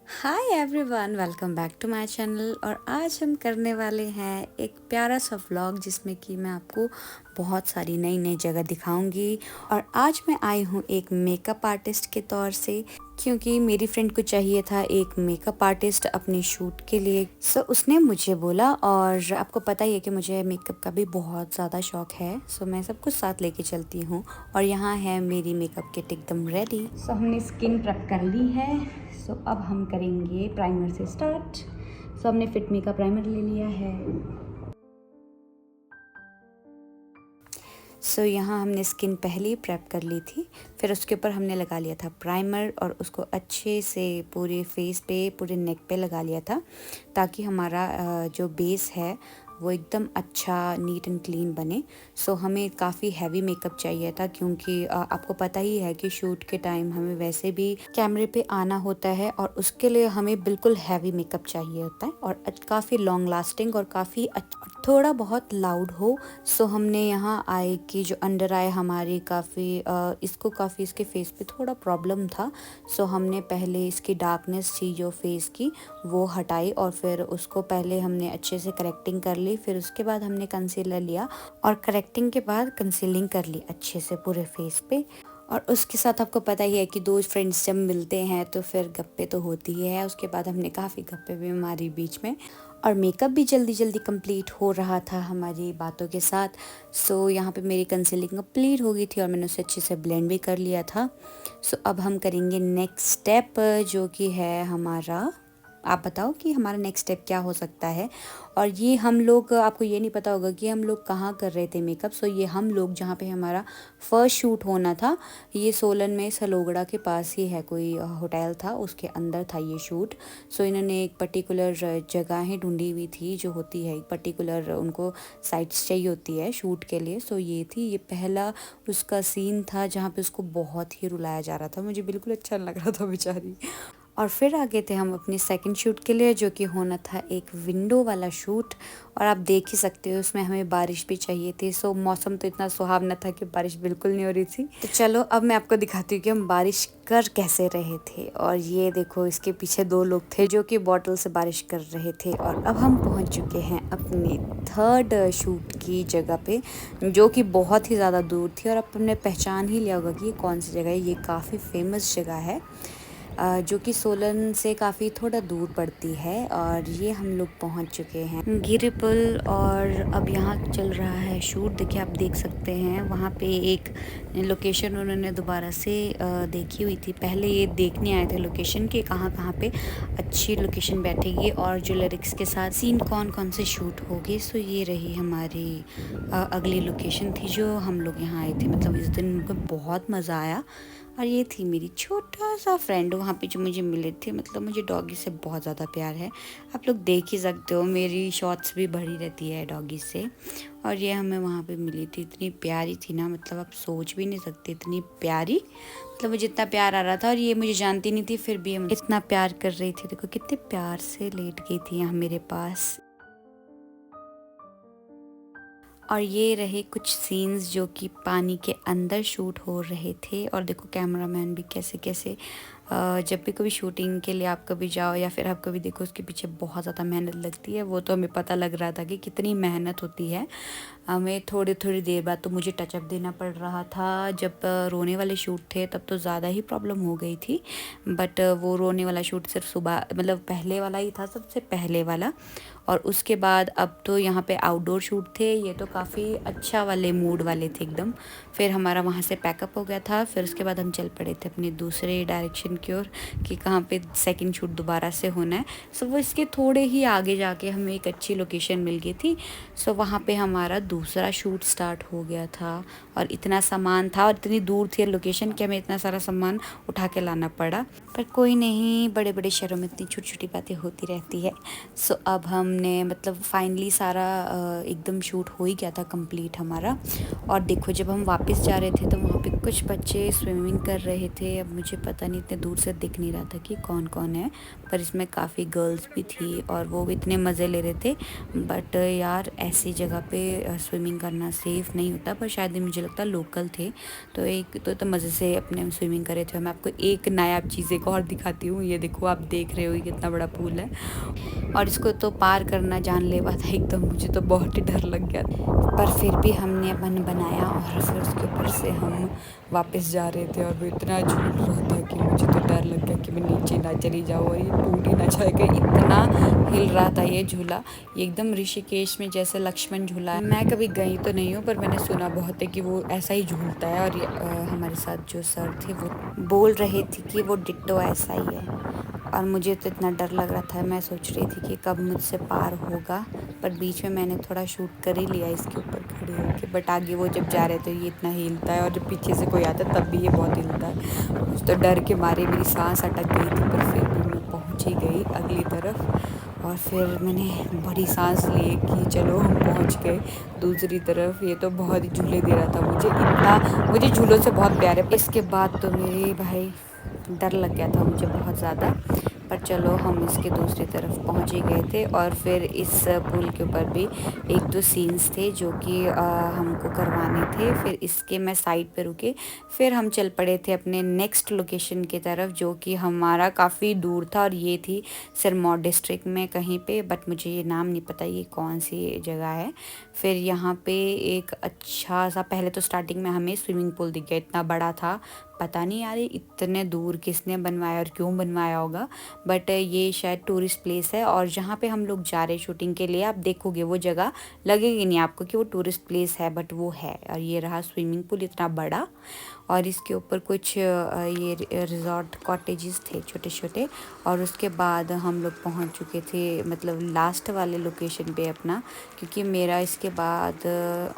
Hi everyone, welcome back to my channel. और आज हम करने वाले हैं एक प्यारा सा व्लॉग जिसमें कि मैं आपको बहुत सारी नई नई जगह दिखाऊंगी। और आज मैं आई हूँ एक मेकअप आर्टिस्ट के तौर से, क्योंकि मेरी फ्रेंड को चाहिए था एक मेकअप आर्टिस्ट अपने शूट के लिए। सो उसने मुझे बोला, और आपको पता ही है कि मुझे मेकअप का भी बहुत ज़्यादा शौक है। सो मैं सब कुछ साथ लेके चलती हूँ। और यहाँ है मेरी मेकअप किट एकदम रेडी। सो हमने स्किन प्रेप कर ली है। सो अब हम करेंगे प्राइमर से स्टार्ट। सो हमने फिटमी का प्राइमर ले लिया है। यहाँ हमने स्किन पहले ही प्रेप कर ली थी, फिर उसके ऊपर हमने लगा लिया था प्राइमर और उसको अच्छे से पूरे फेस पे, पूरे नेक पे लगा लिया था, ताकि हमारा जो बेस है वो एकदम अच्छा नीट एंड क्लीन बने। हमें काफ़ी हैवी मेकअप चाहिए था, क्योंकि आपको पता ही है कि शूट के टाइम हमें वैसे भी कैमरे पे आना होता है, और उसके लिए हमें बिल्कुल हैवी मेकअप चाहिए होता है, और काफ़ी लॉन्ग लास्टिंग और काफ़ी थोड़ा बहुत लाउड हो। हमने यहाँ आई कि जो अंडर आई हमारी काफ़ी इसके फेस पे थोड़ा प्रॉब्लम था। हमने पहले इसकी डार्कनेस थी जो फेस की, वो हटाई, और फिर उसको पहले हमने अच्छे से करेक्टिंग कर ली। फिर उसके बाद हमने कंसीलर लिया और करेक्टिंग के बाद कंसीलिंग कर ली अच्छे से पूरे फेस पे। और उसके साथ आपको पता ही है कि दो फ्रेंड्स जब मिलते हैं तो फिर गप्पे तो होती ही है। उसके बाद हमने काफ़ी गप्पे भी मारी बीच में, और मेकअप भी जल्दी जल्दी कंप्लीट हो रहा था हमारी बातों के साथ। यहाँ पे मेरी कंसीलिंग कंप्लीट हो गई थी और मैंने उसे अच्छे से ब्लेंड भी कर लिया था। अब हम करेंगे नेक्स्ट स्टेप, जो कि है हमारा, आप बताओ कि हमारा नेक्स्ट स्टेप क्या हो सकता है। और ये हम लोग, आपको ये नहीं पता होगा कि हम लोग कहाँ कर रहे थे मेकअप। ये हम लोग जहाँ पे हमारा फर्स्ट शूट होना था, ये सोलन में सलोगड़ा के पास ही है, कोई होटल था, उसके अंदर था ये शूट। इन्होंने एक पर्टिकुलर जगहें ढूंढी हुई थी, जो होती है एक पर्टिकुलर, उनको साइट्स चाहिए होती है शूट के लिए। ये थी, ये पहला उसका सीन था जहाँ पे उसको बहुत ही रुलाया जा रहा था। मुझे बिल्कुल अच्छा लग रहा था बेचारी। और फिर आगे थे हम अपनी सेकंड शूट के लिए, जो कि होना था एक विंडो वाला शूट। और आप देख ही सकते हो उसमें हमें बारिश भी चाहिए थी। मौसम तो इतना सुहावना था कि बारिश बिल्कुल नहीं हो रही थी। तो चलो अब मैं आपको दिखाती हूँ कि हम बारिश कर कैसे रहे थे। और ये देखो, इसके पीछे दो लोग थे जो कि बॉटल से बारिश कर रहे थे। और अब हम पहुँच चुके हैं अपनी थर्ड शूट की जगह पे, जो कि बहुत ही ज़्यादा दूर थी। और अब तुमने पहचान ही लिया होगा कि ये कौन सी जगह है। ये काफ़ी फेमस जगह है, जो कि सोलन से काफ़ी थोड़ा दूर पड़ती है। और ये हम लोग पहुंच चुके हैं गिरी पुल। और अब यहाँ चल रहा है शूट। देखिए, आप देख सकते हैं वहाँ पे एक लोकेशन उन्होंने दोबारा से देखी हुई थी। पहले ये देखने आए थे लोकेशन कि कहाँ कहाँ पे अच्छी लोकेशन बैठेगी और जो लिरिक्स के साथ सीन कौन कौन से शूट होगी। ये रही हमारी अगली लोकेशन थी जो हम लोग यहाँ आए थे। मतलब इस दिन मुझे बहुत मज़ा आया। और ये थी मेरी छोटा सा फ्रेंड वहाँ पे जो मुझे मिले थे। मतलब मुझे डॉगी से बहुत ज़्यादा प्यार है, आप लोग देख ही सकते हो, मेरी शॉर्ट्स भी भरी रहती है डॉगी से। और ये हमें वहाँ पे मिली थी, इतनी प्यारी थी ना, मतलब आप सोच भी नहीं सकते इतनी प्यारी। मतलब मुझे इतना प्यार आ रहा था, और ये मुझे जानती नहीं थी, फिर भी हम इतना प्यार कर रही थी। देखो कितने प्यार से लेट गई थी यहाँ मेरे पास। और ये रहे कुछ सीन्स जो कि पानी के अंदर शूट हो रहे थे। और देखो कैमरामैन भी कैसे कैसे, जब भी कभी शूटिंग के लिए आप कभी जाओ या फिर आप कभी देखो, उसके पीछे बहुत ज़्यादा मेहनत लगती है। वो तो हमें पता लग रहा था कि कितनी मेहनत होती है। हमें थोड़ी थोड़ी देर बाद तो मुझे टचअप देना पड़ रहा था। जब रोने वाले शूट थे तब तो ज़्यादा ही प्रॉब्लम हो गई थी। बट वो रोने वाला शूट सिर्फ सुबह, मतलब पहले वाला ही था, सबसे पहले वाला। और उसके बाद अब तो यहाँ पे आउटडोर शूट थे। ये तो काफ़ी अच्छा वाले मूड वाले थे एकदम। फिर हमारा वहाँ से पैकअप हो गया था। फिर उसके बाद हम चल पड़े थे अपने दूसरे डायरेक्शन की ओर कि कहाँ पे सेकंड शूट दोबारा से होना है। वो इसके थोड़े ही आगे जाके हमें एक अच्छी लोकेशन मिल गई थी। वहाँ पे हमारा दूसरा शूट स्टार्ट हो गया था। और इतना सामान था और इतनी दूर थी लोकेशन कि हमें इतना सारा सामान उठा के लाना पड़ा। पर कोई नहीं, बड़े बड़े शहरों में इतनी छोटी छोटी बातें होती रहती है। अब हमने मतलब फाइनली सारा एकदम शूट हो ही गया था कंप्लीट हमारा। और देखो, जब हम वापस जा रहे थे तो वहाँ पे कुछ बच्चे स्विमिंग कर रहे थे। अब मुझे पता नहीं, इतने दूर से दिख नहीं रहा था कि कौन कौन है, पर इसमें काफ़ी गर्ल्स भी थी और वो भी इतने मज़े ले रहे थे। बट यार, ऐसी जगह पे स्विमिंग करना सेफ़ नहीं होता। पर शायद ही मुझे लगता लोकल थे, तो मज़े से अपने स्विमिंग कर रहे थे। मैं आपको एक नायाब चीज़ एक एक और दिखाती हूँ। ये देखो, आप देख रहे हो ये कितना बड़ा पूल है और इसको तो पार करना जानलेवा था एकदम। मुझे तो बहुत ही डर लग गया, पर फिर भी हमने मन बनाया और फिर उसके ऊपर से हम वापस जा रहे थे और वो इतना झूल रहा था कि मुझे तो डर लग गया कि मैं नीचे ना चली जाऊँ और ये टूट ही ना जाएगा। इतना हिल रहा था ये झूला, ये एकदम ऋषिकेश में जैसे लक्ष्मण झूला है। मैं कभी गई तो नहीं हूँ, पर मैंने सुना बहुत है कि वो ऐसा ही झूलता है। और हमारे साथ जो सर थे वो बोल रहे थे कि वो डिट्टो ऐसा ही है। और मुझे तो इतना डर लग रहा था, मैं सोच रही थी कि कब मुझसे पार होगा, पर बीच में मैंने थोड़ा शूट कर ही लिया इसके ऊपर खड़े होके। बट आगे वो जब जा रहे थे ये इतना हिलता है और जब पीछे से कोई आता है तब भी ये बहुत हिलता है। मुझे तो डर के मारे मेरी सांस अटक गई थी, पर फिर भी मैं पहुंच ही गई अगली तरफ। और फिर मैंने बड़ी सांस ली कि चलो हम पहुंच गए दूसरी तरफ। ये तो बहुत ही झूले दे रहा था मुझे, इतना मुझे झूलों से बहुत प्यार है। इसके बाद तो मेरे भाई डर लग गया था मुझे बहुत ज़्यादा, पर चलो हम इसके दूसरी तरफ पहुंच ही गए थे। और फिर इस पुल के ऊपर भी एक दो सीन्स थे जो कि हमको करवाने थे। फिर इसके मैं साइड पे रुके, फिर हम चल पड़े थे अपने नेक्स्ट लोकेशन की तरफ, जो कि हमारा काफ़ी दूर था और ये थी सिरमौर डिस्ट्रिक्ट में कहीं पे, बट मुझे ये नाम नहीं पता ये कौन सी जगह है। फिर यहाँ पे एक अच्छा सा, पहले तो स्टार्टिंग में हमें स्विमिंग पूल दिख गया, इतना बड़ा था। पता नहीं यार इतने दूर किसने बनवाया और क्यों बनवाया होगा, बट ये शायद टूरिस्ट प्लेस है। और जहाँ पे हम लोग जा रहे शूटिंग के लिए, आप देखोगे वो जगह लगेगी नहीं आपको कि वो टूरिस्ट प्लेस है, बट वो है। और ये रहा स्विमिंग पूल इतना बड़ा, और इसके ऊपर कुछ ये रिजॉर्ट कॉटेजेस थे छोटे छोटे। और उसके बाद हम लोग पहुंच चुके थे मतलब लास्ट वाले लोकेशन पे अपना, क्योंकि मेरा इसके बाद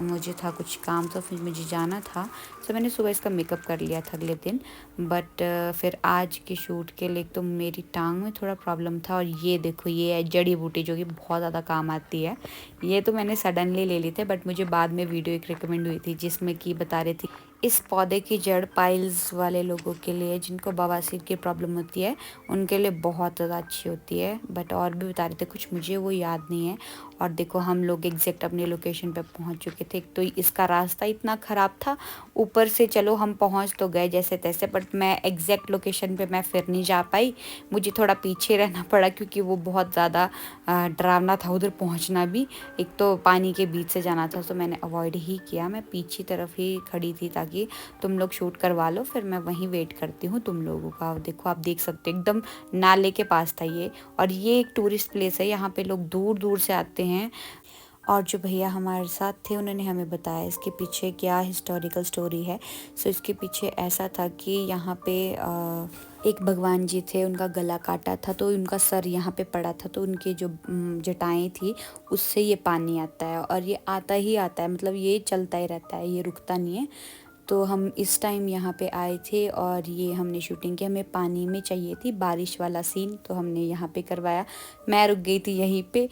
मुझे था कुछ काम, तो फिर मुझे जाना था। तो मैंने सुबह इसका मेकअप कर लिया था अगले दिन। बट फिर आज के शूट के लिए तो मेरी टांग में थोड़ा प्रॉब्लम था। और ये देखो, ये है जड़ी बूटी जो कि बहुत ज़्यादा काम आती है। ये तो मैंने सडनली ले ली थे, बट मुझे बाद में वीडियो एक रिकमेंड हुई थी जिसमें कि बता रहे थे इस पौधे की जड़ पाइल्स वाले लोगों के लिए, जिनको बवासीर की प्रॉब्लम होती है, उनके लिए बहुत ज़्यादा अच्छी होती है। बट और भी बता रहे थे कुछ, मुझे वो याद नहीं है। और देखो हम लोग एग्जैक्ट अपने लोकेशन पे पहुंच चुके थे। तो इसका रास्ता इतना ख़राब था, ऊपर से चलो हम पहुंच तो गए जैसे तैसे, बट मैं एग्जैक्ट लोकेशन पे मैं फिर नहीं जा पाई। मुझे थोड़ा पीछे रहना पड़ा क्योंकि वो बहुत ज़्यादा डरावना था उधर पहुंचना भी। एक तो पानी के बीच से जाना था, तो मैंने अवॉइड ही किया। मैं पीछे तरफ ही खड़ी थी ताकि तुम लोग शूट करवा लो, फिर मैं वहीं वेट करती हूँ तुम लोगों का। देखो आप देख सकते हो एकदम नाले के पास था ये। और ये एक टूरिस्ट प्लेस है, यहाँ पे लोग दूर दूर से आते हैं। और जो भैया हमारे साथ थे उन्होंने हमें बताया इसके पीछे क्या हिस्टोरिकल स्टोरी है। सो इसके पीछे ऐसा था कि यहाँ पे एक भगवान जी थे, उनका गला काटा था तो उनका सर यहाँ पे पड़ा था, तो उनकी जो जटाएं थी उससे ये पानी आता है। और ये आता ही आता है, मतलब ये चलता ही रहता है, ये रुकता नहीं है। तो हम इस टाइम यहाँ पे आए थे और ये हमने शूटिंग की। हमें पानी में चाहिए थी बारिश वाला सीन, तो हमने यहाँ पे करवाया। मैं रुक गई थी यहीं पे।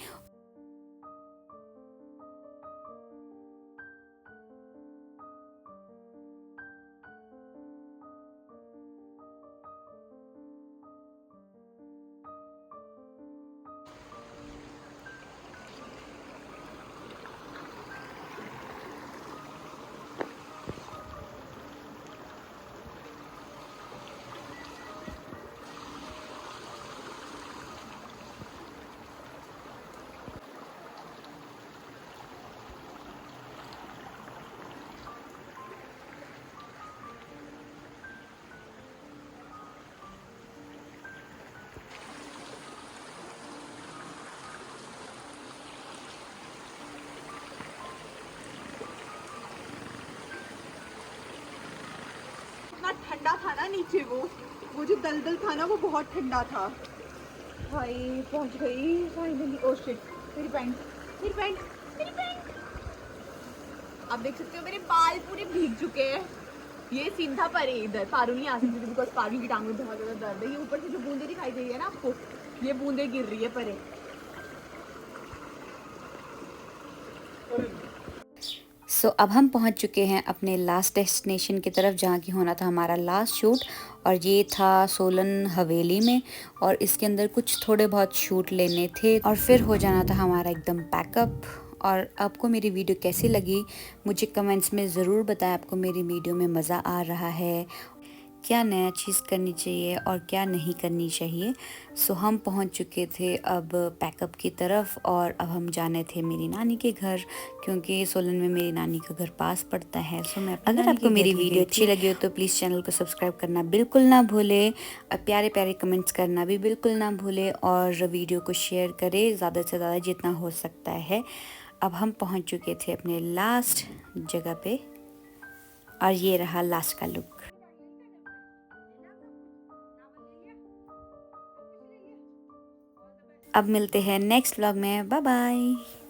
इतना ठंडा था ना नीचे, वो जो दलदल था ना वो बहुत ठंडा था। भाई पहुंच गई फाइनली। ओह शिट, मेरी पैंट, मेरी पैंट, मेरी पैंट। आप देख सकते हो मेरे बाल पूरे भीग चुके हैं। ये सीन था परे, इधर पारू नहीं आ सकती थी बिकॉज पारू की टांग में बहुत ज़्यादा दर्द है। ये ऊपर से जो बूंदे दिखाई दे रही है ना आपको, ये बूंदे गिर रही है परे। सो अब हम पहुंच चुके हैं अपने लास्ट डेस्टिनेशन की तरफ, जहाँ की होना था हमारा लास्ट शूट। और ये था सोलन हवेली में, और इसके अंदर कुछ थोड़े बहुत शूट लेने थे और फिर हो जाना था हमारा एकदम पैकअप। और आपको मेरी वीडियो कैसी लगी मुझे कमेंट्स में ज़रूर बताएं। आपको मेरी वीडियो में मज़ा आ रहा है क्या नया चीज़ करनी चाहिए और क्या नहीं करनी चाहिए। सो हम पहुंच चुके थे अब पैकअप की तरफ और अब हम जाने थे मेरी नानी के घर, क्योंकि सोलन में मेरी नानी का घर पास पड़ता है। सो मैं अपनी अगर नानी आपको के घर मेरी ही वीडियो गई अच्छी थी। लगी हो तो प्लीज़ चैनल को सब्सक्राइब करना बिल्कुल ना भूले और प्यारे प्यारे कमेंट्स करना भी बिल्कुल ना भूले और वीडियो को शेयर करें ज़्यादा से ज़्यादा जितना हो सकता है। अब हम पहुंच चुके थे अपने लास्ट जगह पे और ये रहा लास्ट का लुक। अब मिलते हैं नेक्स्ट व्लॉग में। Bye bye.